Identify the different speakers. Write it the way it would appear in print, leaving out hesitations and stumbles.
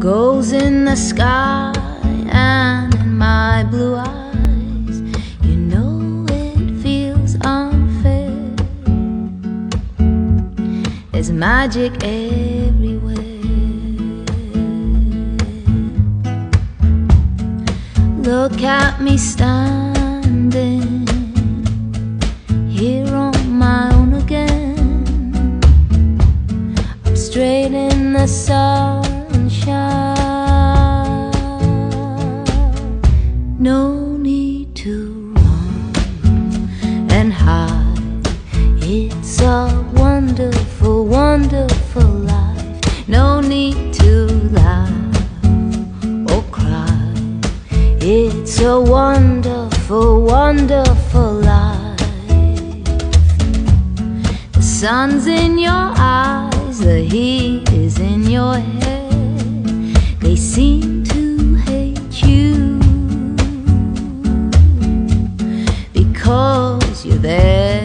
Speaker 1: goes in the sky and in my blue eyes. You know it feels unfair. There's magic everywhere. Look at me standing here on my own again. I'm straight in the sunshine. No need to run and hide. It's a wonderful, wonderful life. No need to laugh or cry. It's a wonderful, wonderful life. The sun's in your eyes, the heat is in your head. They seem to hate you because you're there.